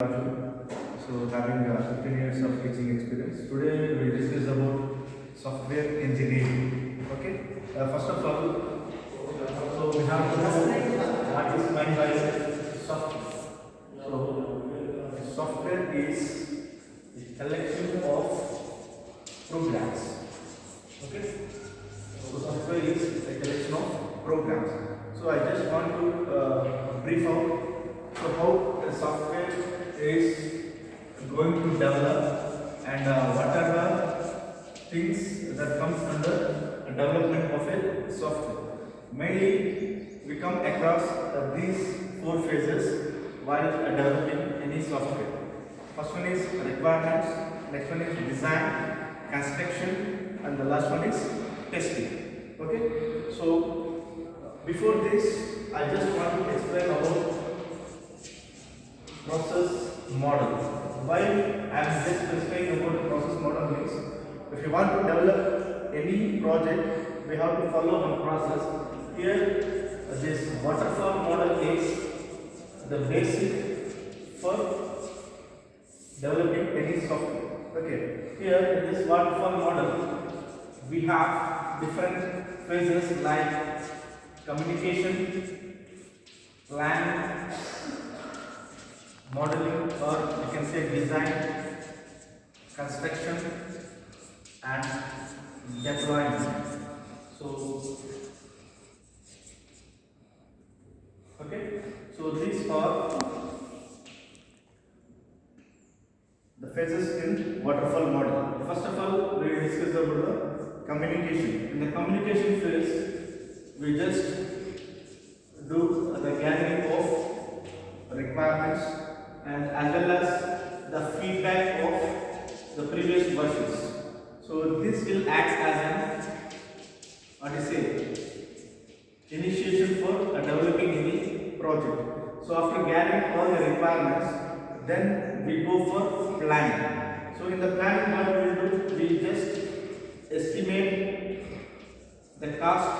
Raju. So having 15 years of teaching experience. Today we will discuss about software engineering. Okay. First of all, so we have to know what is meant by software. So software is a collection of programs. Okay. So software is a collection of programs. So I just want to brief out so how the software is going to develop and what are the things that comes under the development of a software. Mainly we come across these four phases while developing any software. First one is requirements, next one is design, construction, and the last one is testing. Okay, so before this I just want to explain about process model. Why I am just specifying about the process model means if you want to develop any project, we have to follow one process. Here, this waterfall model is the basic for developing any software. Okay. Here in this waterfall model, we have different phases like communication, planning, modeling, or you can say design, construction, and deployment. So okay, so these are the phases in waterfall model. First of all, we will discuss about the communication. In the communication phase, we just do the gathering of requirements and as well as the feedback of the previous versions. So this will act as an initiation for developing any project. So after gathering all the requirements, then we go for planning. So in the planning, what we will do, we just estimate the cost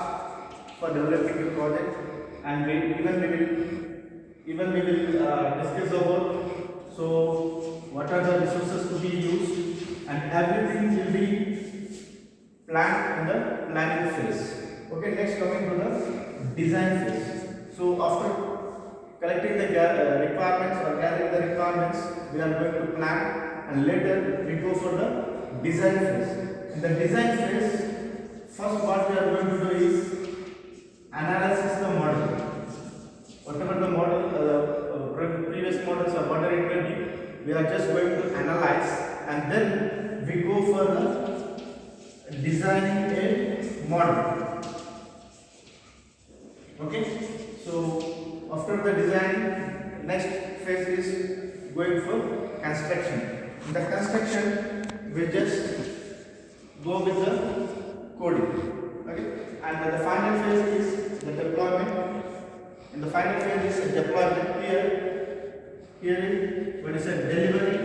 for developing the project, and we will discuss about so what are the resources to be used, and everything will be planned in the planning phase. Okay, next coming to the design phase. So after collecting the requirements or gathering the requirements, we are going to plan, and later we go for the design phase. In the design phase, first what we are going to do is analysis the model. Whatever the model, previous models or whatever it may be, we are just going to analyze, and then we go for the designing a model. Okay, so after the design, next phase is going for construction. In the construction, we just go with the coding. Okay, and the final phase is the deployment. In the final phase is deployment. Here when it says delivery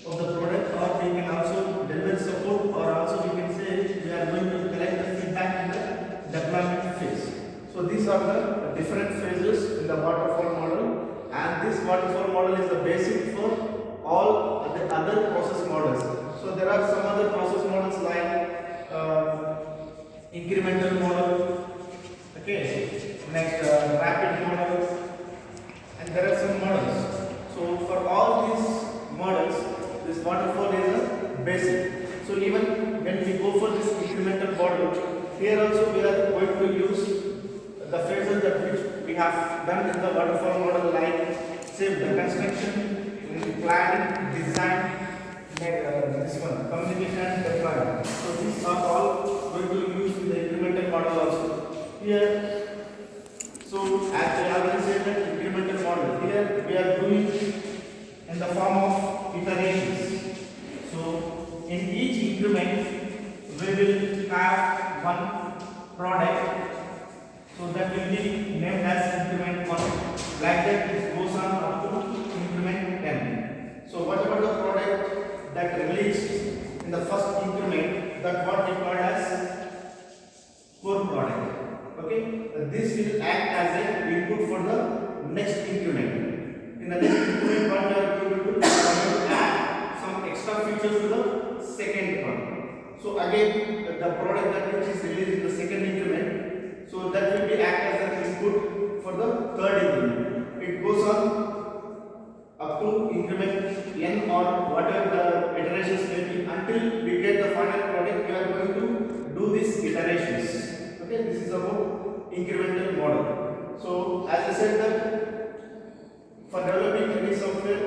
of the product, or we can also deliver support, or also we can say we are going to collect the feedback in the deployment phase. So these are the different phases in the waterfall model, and this waterfall model is the basic for all the other process models. So there are some other process models like incremental model. Okay, next rapid model, and there are some models. So for all these models, this waterfall is a basic. So even when we go for this incremental model, here also we are going to use the phases that which we have done in the waterfall model, like say the construction, planning, design, this one communication and deployment. So these are all going to be used in the incremental model also. Here, so as I already said, that incremental model, here we are doing in the form of iterations. So in each increment, we will have one product. So that will be named as increment 1. Like that, it goes on up to increment 10. So whatever the product that released in the first increment, that what we call as core product. Okay, this will act as an input for the next increment. In the next again the product that which is released in the second increment, so that will be act as an input for the third increment. It goes on up to increment n or whatever the iterations may be until we get the final product. We are going to do these iterations. Okay, this is about incremental model. So as I said that for developing any software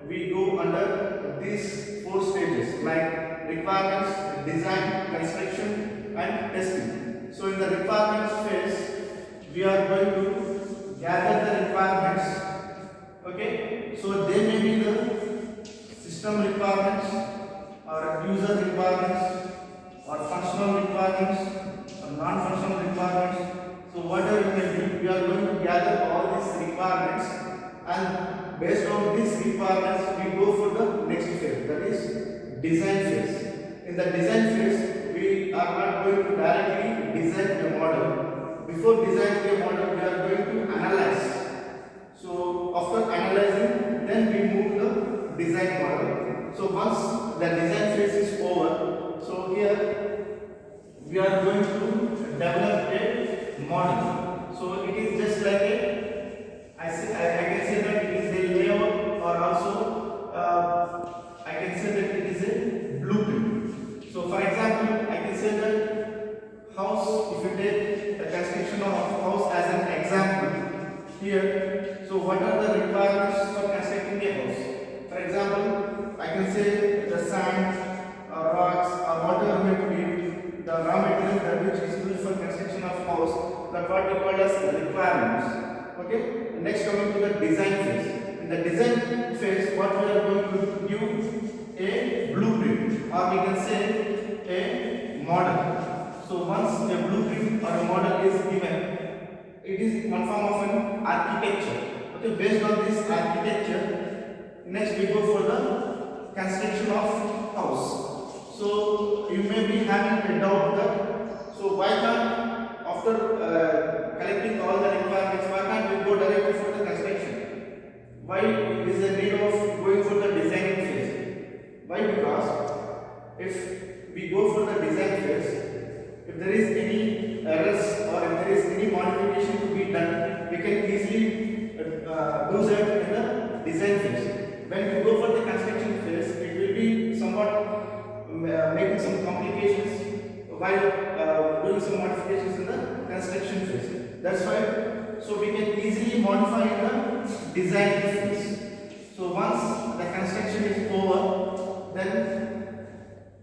we go under these 4 stages like requirements, design, construction and testing. So in the requirements phase we are going to gather the requirements. Okay, so they may be the system requirements or user requirements or functional requirements or non-functional requirements. So whatever it may be, we are going to gather all these requirements, and based on these requirements we go for the next phase, that is design phase. In the design phase we are not going to directly design a model. Before designing a model we are going to analyze. So after analyzing, then we move the design model. So once the design phase is over, so here we are going to develop a model. So it is just like I can say that it is a layout, or also I can say that it is a blueprint. So for example, I can say that house, if you take the construction of house as an example here. So what are the requirements for constructing a house? For example, I can say the sand, rocks, or whatever may be the raw material that which is used for construction of house. That what we call as requirements. Okay. Next coming to the design phase. In the design phase, what we are going to give a blueprint, or we can say a model. So once a blueprint or a model is given, it is one form of an architecture. Okay, based on this architecture, next we go for the construction of house. So you may be having a doubt that, so why can't, after collecting all the requirements, why can't we go directly for the construction? Why is the need of going for the designing phase? Why? Because if we go for the design phase, if there is any errors or if there is any modification to be done, we can easily do that in the design phase. When we go for the construction phase, it will be somewhat making some complications while doing some modifications in the construction phase. That's why, so we can easily modify in the design phase. So once the construction is over, then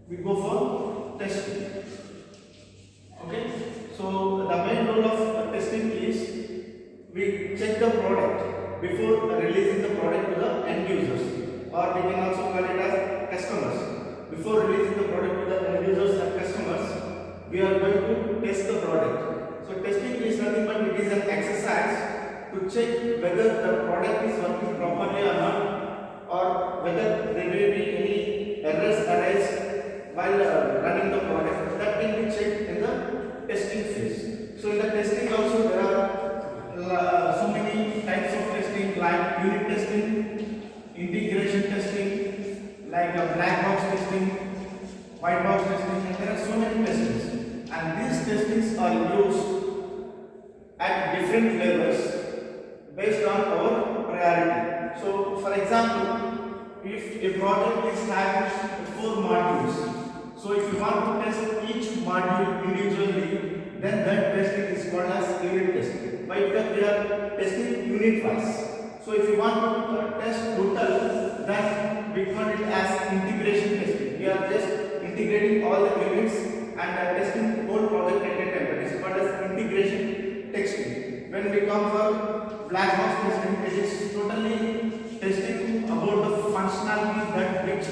we go for testing. Okay, so the main role of testing is we check the product before releasing the product to the end users, or we can also call it as customers. Before releasing the product to the end users and customers, we are going to test the product. So testing is nothing but it is an exercise to check whether the product is working properly or not, or whether there may be any errors arise while running the product. That can be checked in the testing phase. So in the testing also there are so many types of testing, like unit testing, integration testing, like black box testing, white box testing, and there are so many testings. And these testings are used at different levels based on our priority. So for example, if a project is having 4 modules, so if you want to test each module individually, then that testing is called as unit testing. Why? Because we are testing unit wise. So if you want to test total, then we call it as integration testing. We are just integrating all the units and testing whole project at a time. That is called as integration testing. When we come for black box testing, it is totally testing about the functionality that which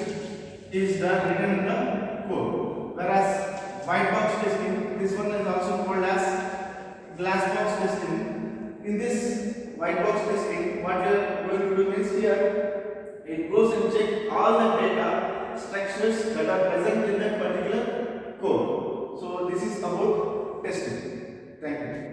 is written in the code. Whereas white box testing, this one is also called as glass box testing. In this white box testing, what we are going to do is here, it goes and check all the data structures that are present in that particular code. So this is about testing. Thank you.